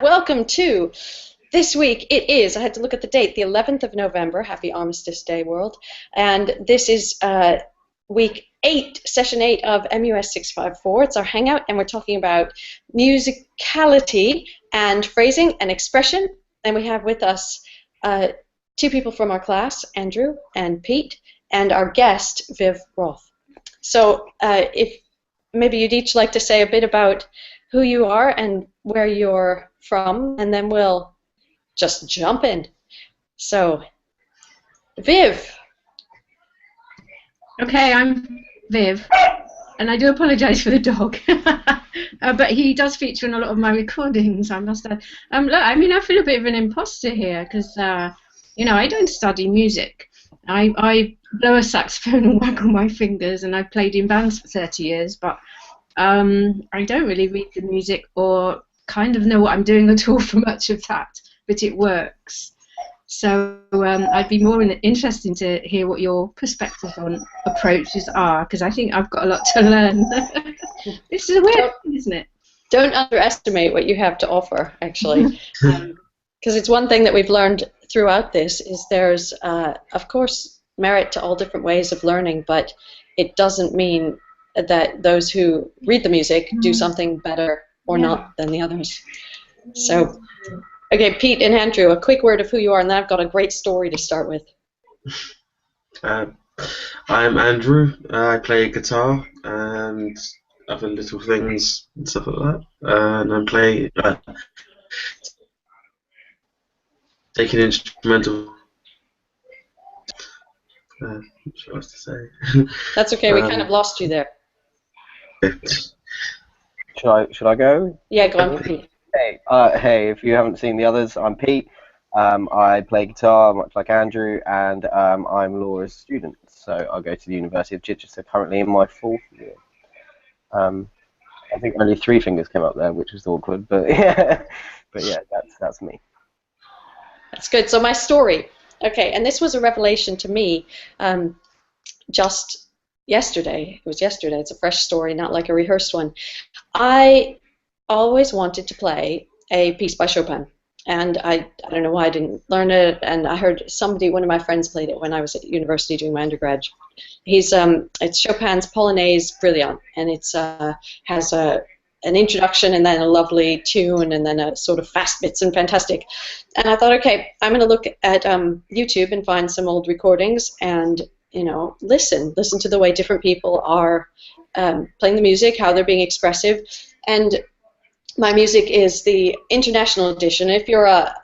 Welcome to this week. It is, I had to look at the date, the 11th of November. Happy Armistice Day, world. And this is week 8, session 8 of MUS 654. It's our hangout, and we're talking about musicality and phrasing and expression. And we have with us two people from our class, Andrew and Pete, and our guest, Viv Rolfe. So if maybe you'd each like to say a bit about who you are and where you're from, and then we'll just jump in. So, Viv. Okay, I'm Viv, and I do apologise for the dog, but he does feature in a lot of my recordings, I must add. Look, I mean, I feel a bit of an imposter here because, you know, I don't study music. I blow a saxophone and waggle my fingers, and I've played in bands for 30 years, but I don't really read the music or kind of know what I'm doing at all for much of that, but it works. So I'd be more interested to hear what your perspective on approaches are, because I think I've got a lot to learn. This is a weird thing, isn't it? Don't underestimate what you have to offer, actually, because it's one thing that we've learned throughout this is there's, of course, merit to all different ways of learning, but it doesn't mean that those who read the music do something better or not than the others. So, okay, Pete and Andrew, a quick word of who you are, and then I've got a great story to start with. I'm Andrew. I play guitar and other little things and stuff like that. And I play take an instrumental. What else to say? That's okay. We kind of lost you there. Should I go? Yeah, go on, Pete. Hey, hey! If you haven't seen the others, I'm Pete. I play guitar much like Andrew, and I'm Laura's student. So I go to the University of Chichester currently in my 4th year. I think only 3 fingers came up there, which was awkward, but yeah, that's me. That's good. So my story. Okay, and this was a revelation to me just yesterday. It was yesterday. It's a fresh story, not like a rehearsed one. I always wanted to play a piece by Chopin, and I don't know why I didn't learn it, and I heard one of my friends played it when I was at university doing my undergrad. It's Chopin's Polonaise Brilliant, and it's has an introduction and then a lovely tune and then a sort of fast bits and fantastic. And I thought, okay, I'm going to look at YouTube and find some old recordings and, you know, listen to the way different people are playing the music, how they're being expressive. And my music is the international edition. If you're a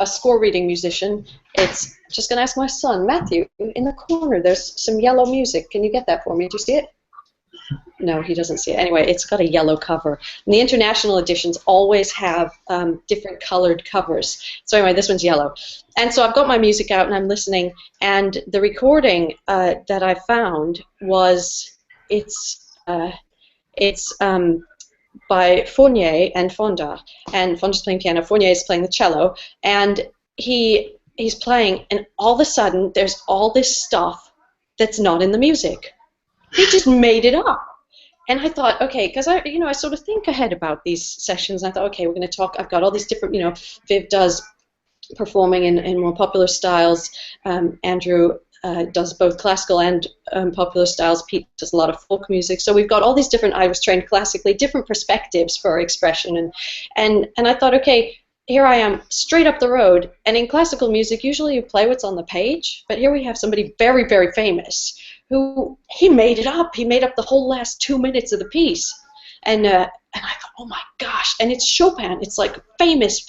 score reading musician, it's just going to ask my son, Matthew, in the corner, there's some yellow music. Can you get that for me? Do you see it? No, he doesn't see it. Anyway, it's got a yellow cover. And the international editions always have different colored covers. So anyway, this one's yellow. And so I've got my music out and I'm listening, and the recording that I found was, it's by Fournier and Fonda. And Fonda's playing piano, Fournier is playing the cello, and he's playing, and all of a sudden there's all this stuff that's not in the music. He just made it up. And I thought, okay, because I sort of think ahead about these sessions. And I thought, okay, we're going to talk. I've got all these different, Viv does performing in more popular styles. Andrew does both classical and popular styles. Pete does a lot of folk music. So we've got all these different. I was trained classically, different perspectives for expression, and I thought, okay, here I am, straight up the road. And in classical music, usually you play what's on the page, but here we have somebody very, very famous who he made it up. He made up the whole last 2 minutes of the piece, and I thought, oh my gosh! And it's Chopin. It's like famous,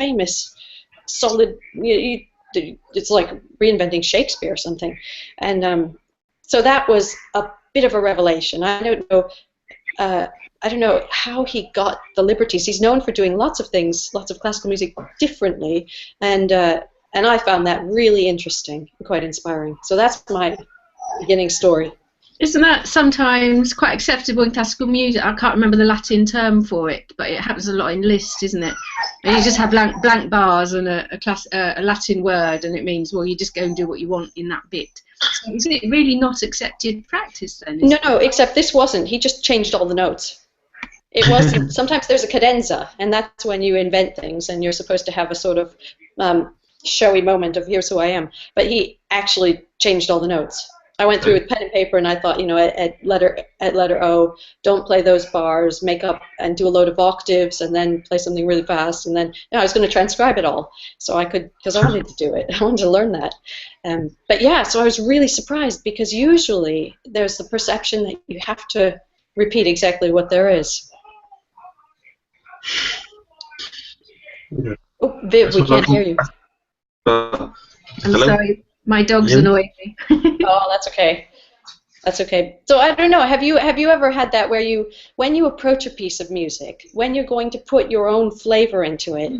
solid. It's like reinventing Shakespeare or something. And so that was a bit of a revelation. I don't know how he got the liberties. He's known for doing lots of things, lots of classical music differently, and I found that really interesting and quite inspiring. So that's my beginning story. Isn't that sometimes quite acceptable in classical music? I can't remember the Latin term for it, but it happens a lot in Liszt, isn't it? And you just have blank bars and a Latin word, and it means, well, you just go and do what you want in that bit. So is it really not accepted practice then? No, except this wasn't. He just changed all the notes. It wasn't. Sometimes there's a cadenza, and that's when you invent things, and you're supposed to have a sort of showy moment of here's who I am. But he actually changed all the notes. I went through with pen and paper, and I thought, at letter O, don't play those bars, make up and do a load of octaves, and then play something really fast, and then I was going to transcribe it all, so I could, because I wanted to do it. I wanted to learn that. But yeah, so I was really surprised, because usually there's the perception that you have to repeat exactly what there is. Yeah. Oh, Viv, we can't hear you. I'm Hello? sorry, my dog's Yeah. annoying me. Oh, that's okay. That's okay. So I don't know. Have you ever had that where when you approach a piece of music, when you're going to put your own flavor into it,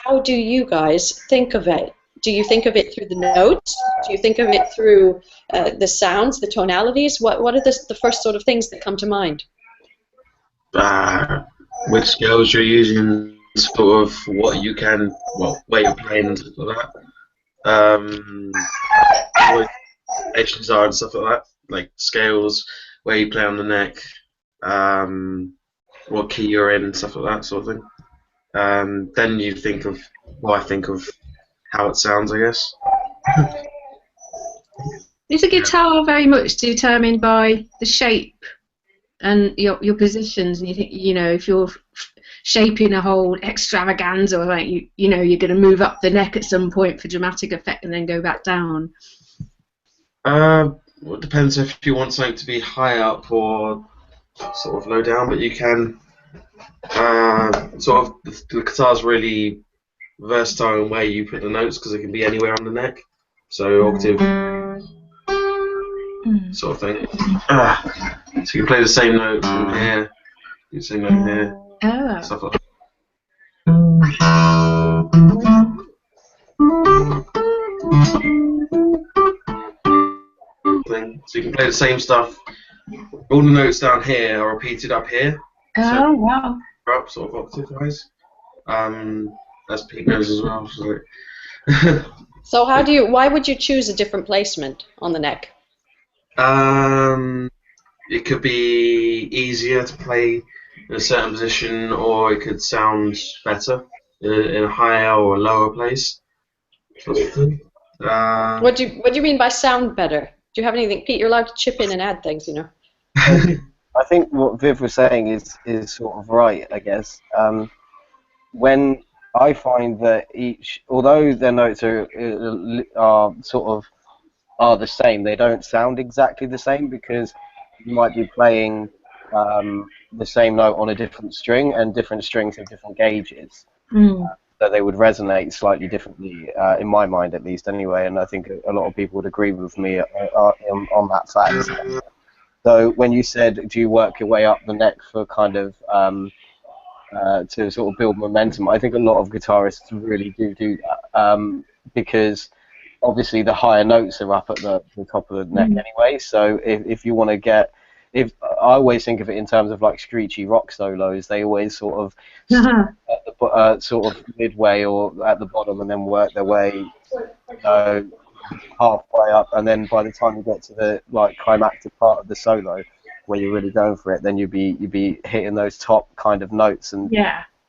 how do you guys think of it? Do you think of it through the notes? Do you think of it through the sounds, the tonalities? What are the first sort of things that come to mind? Which scales you're using, sort of what you can, where you're playing and stuff like that. What stations are and stuff like that, like scales, where you play on the neck, what key you're in, and stuff like that sort of thing. Then you think of, I think of how it sounds, I guess. Is a guitar very much determined by the shape and your positions? And you think, if you're shaping a whole extravaganza, or like you're going to move up the neck at some point for dramatic effect and then go back down. Well, it depends if you want something to be high up or sort of low down, but you can sort of the guitar's really versatile in where you put the notes, because it can be anywhere on the neck. So octave sort of thing. So you can play the same note from here, the same note here, stuff like that. So you can play the same stuff. All the notes down here are repeated up here. Oh, wow. Up sort of octave wise. That's peak notes as well. So why would you choose a different placement on the neck? It could be easier to play in a certain position, or it could sound better in a higher or a lower place. Sort of thing. What do you mean by sound better? Do you have anything, Pete? You're allowed to chip in and add things, I think what Viv was saying is sort of right, I guess. When I find that although their notes are the same, they don't sound exactly the same, because you might be playing the same note on a different string, and different strings have different gauges. So they would resonate slightly differently, in my mind at least anyway, and I think a lot of people would agree with me on that fact. So when you said, do you work your way up the neck for kind of to sort of build momentum, I think a lot of guitarists really do that, because obviously the higher notes are up at the top of the neck anyway, so if you want to get, I always think of it in terms of like screechy rock solos, they always sort of sort of midway or at the bottom, and then work their way halfway up, and then by the time you get to the climactic part of the solo, where you're really going for it, then you'd be hitting those top kind of notes and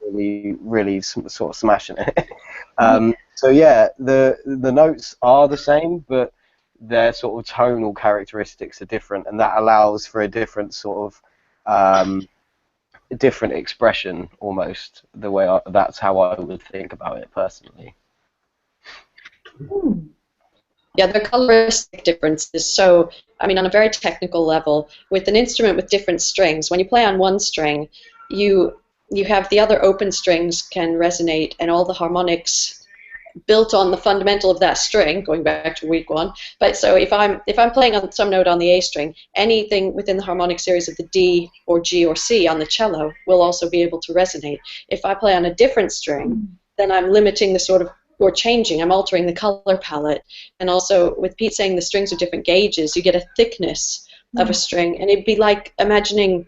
really sort of smashing it. So yeah, the notes are the same, but their sort of tonal characteristics are different, and that allows for a different sort of different expression almost. That's how I would think about it personally. Yeah, the coloristic difference is so, on a very technical level, with an instrument with different strings, when you play on one string, you have the other open strings can resonate, and all the harmonics built on the fundamental of that string, going back to week one. But so if I'm playing on some note on the A string, anything within the harmonic series of the D or G or C on the cello will also be able to resonate. If I play on a different string, then I'm limiting the sort of, or changing, I'm altering the color palette. And also with Pete saying the strings are different gauges, you get a thickness of a string, and it'd be like imagining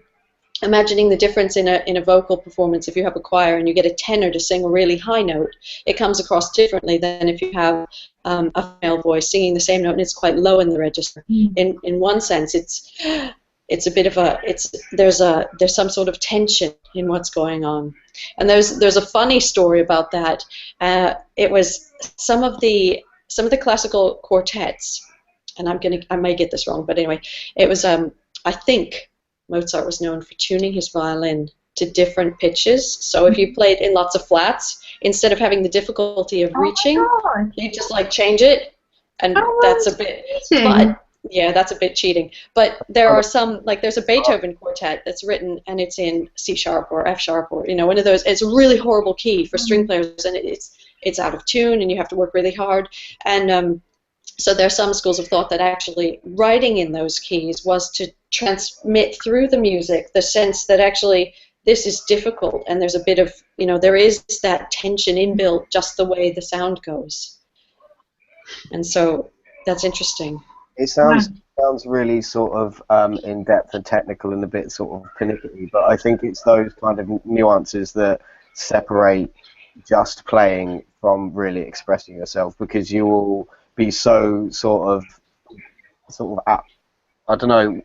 the difference in a vocal performance. If you have a choir and you get a tenor to sing a really high note, it comes across differently than if you have a female voice singing the same note and it's quite low in the register. In one sense, it's a bit of a there's some sort of tension in what's going on. And there's a funny story about that. It was some of the classical quartets, and I may get this wrong, but anyway, it was I think Mozart was known for tuning his violin to different pitches. So if you played in lots of flats, instead of having the difficulty of reaching, you just like change it, and that's a bit. But yeah, that's a bit cheating. But there are some, like there's a Beethoven quartet that's written and it's in C sharp or F sharp or one of those. It's a really horrible key for string players, and it's out of tune, and you have to work really hard. And so there are some schools of thought that actually writing in those keys was to transmit through the music the sense that actually this is difficult, and there's a bit of, there is that tension inbuilt just the way the sound goes. And so that's interesting. It sounds really sort of in-depth and technical and a bit sort of pernickety, but I think it's those kind of nuances that separate just playing from really expressing yourself, because you will be so sort of I don't know,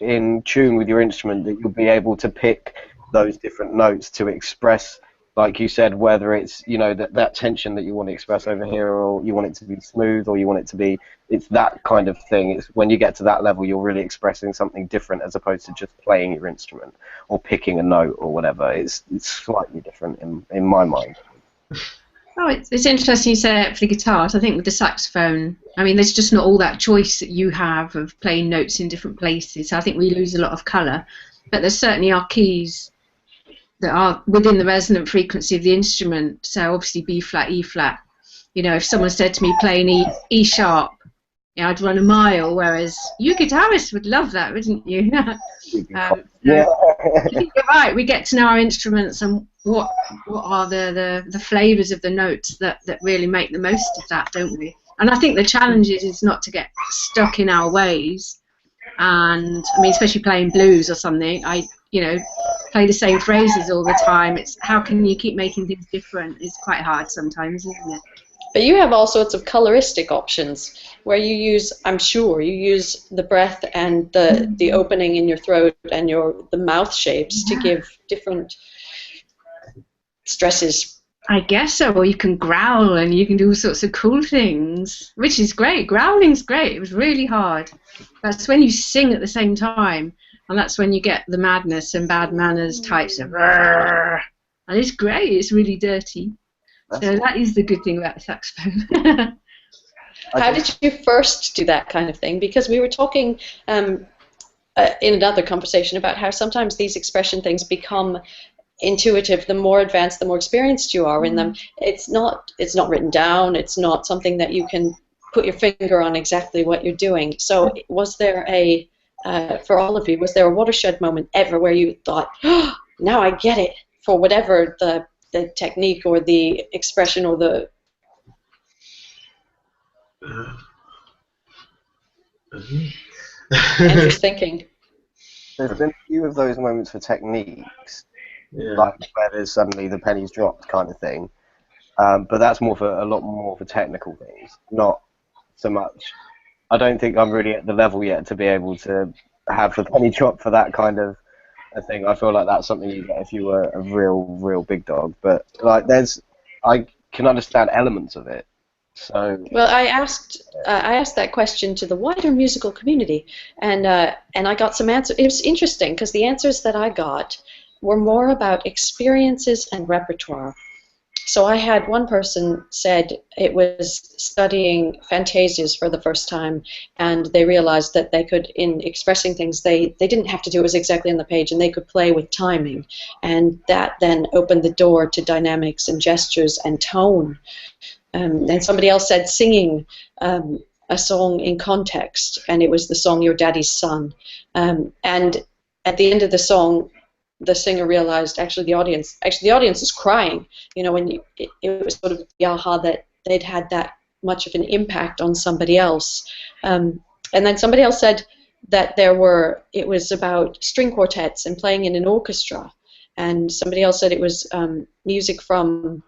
in tune with your instrument, that you'll be able to pick those different notes to express, like you said, whether it's that tension that you want to express over here, or you want it to be smooth, or you want it to be, it's that kind of thing. It's when you get to that level, you're really expressing something different as opposed to just playing your instrument or picking a note or whatever. It's slightly different in my mind. Oh, it's interesting you say it for the guitars. I think with the saxophone, I mean, there's just not all that choice that you have of playing notes in different places. So I think we lose a lot of colour. But there certainly are keys that are within the resonant frequency of the instrument. So obviously B flat, E flat. If someone said to me playing E sharp, I'd run a mile. Whereas you guitarists would love that, wouldn't you? Yeah. I think you're right. We get to know our instruments and what are the flavours of the notes that really make the most of that, don't we? And I think the challenge is not to get stuck in our ways. And I mean, especially playing blues or something, I play the same phrases all the time. It's how can you keep making things different? It's quite hard sometimes, isn't it? But you have all sorts of coloristic options where you use, I'm sure, you use the breath and the opening in your throat and the mouth shapes to give different stresses. I guess so. Or you can growl and you can do all sorts of cool things, which is great. Growling's great. It was really hard. That's when you sing at the same time, and that's when you get the madness and bad manners types of. And it's great. It's really dirty. So that is the good thing about the saxophone. How did you first do that kind of thing? Because we were talking in another conversation about how sometimes these expression things become intuitive. The more advanced, the more experienced you are in them. It's not written down. It's not something that you can put your finger on exactly what you're doing. So was there for all of you, was there a watershed moment ever where you thought, oh, now I get it, for whatever the technique or the expression or the... Andrew's thinking. There's been a few of those moments for techniques, like where there's suddenly the pennies dropped kind of thing. But that's a lot more for technical things, not so much. I don't think I'm really at the level yet to be able to have the penny drop for that kind of a thing. I feel like that's something you get if you were a real big dog. But like, I can understand elements of it. So well, I asked that question to the wider musical community, and I got some answers. It was interesting because the answers that I got were more about experiences and repertoire. So I had one person said it was studying fantasias for the first time, and they realized that they could, in expressing things, they didn't have to do it was exactly on the page, and they could play with timing, and that then opened the door to dynamics and gestures and tone. And somebody else said singing a song in context, and it was the song Your Daddy's Son. And at the end of the song, the singer realized the audience is crying. When it was sort of the aha that they'd had that much of an impact on somebody else. And then somebody else said that it was about string quartets and playing in an orchestra. And somebody else said it was music from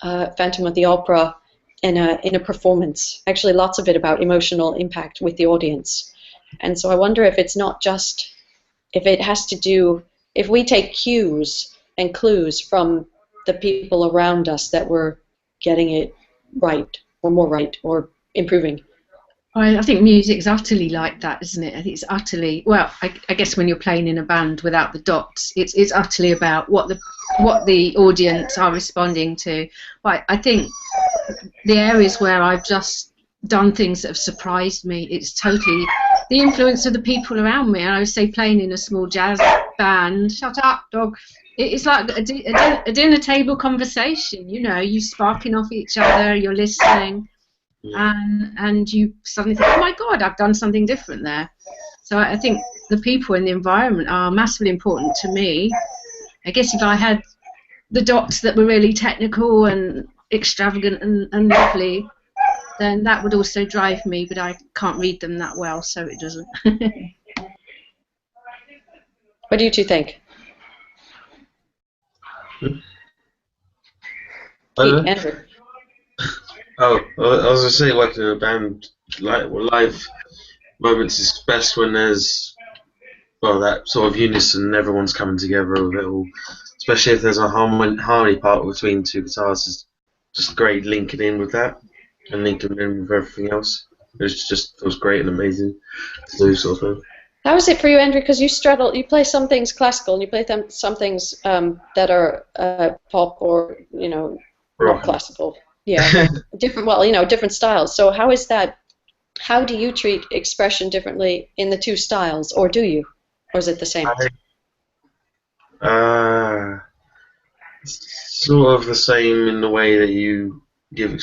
Phantom of the Opera in a performance. Actually, lots of it about emotional impact with the audience. And so I wonder if it's not just, if it has to do, if we take cues and clues from the people around us, that we're getting it right, or more right, or improving. I think music's utterly like that, isn't it? I think it's utterly, well, I guess when you're playing in a band without the dots, it's utterly about what the audience are responding to. But I think the areas where I've just done things that have surprised me, it's totally the influence of the people around me. And I would say playing in a small jazz band, shut up, dog. It's like a dinner table conversation, you know, you sparking off each other, you're listening. And you suddenly think, oh my God, I've done something different there. So I think the people and the environment are massively important to me. I guess if I had the dots that were really technical and extravagant and lovely, then that would also drive me, but I can't read them that well, so it doesn't. What do you two think? Andrew. Oh, I was gonna say, working in a band, live moments is best when there's, well, that sort of unison, everyone's coming together with it all. Especially if there's a harmony part between two guitars, is just great linking in with that and linking in with everything else. It just feels great and amazing to do, sort of thing. How is it for you, Andrew? Because you straddle, you play some things classical and you play some things that are pop or, you know, not classical. Yeah, different. Well, you know, different styles. So how is that? How do you treat expression differently in the two styles, or do you, or is it the same? Sort of the same in the way that you give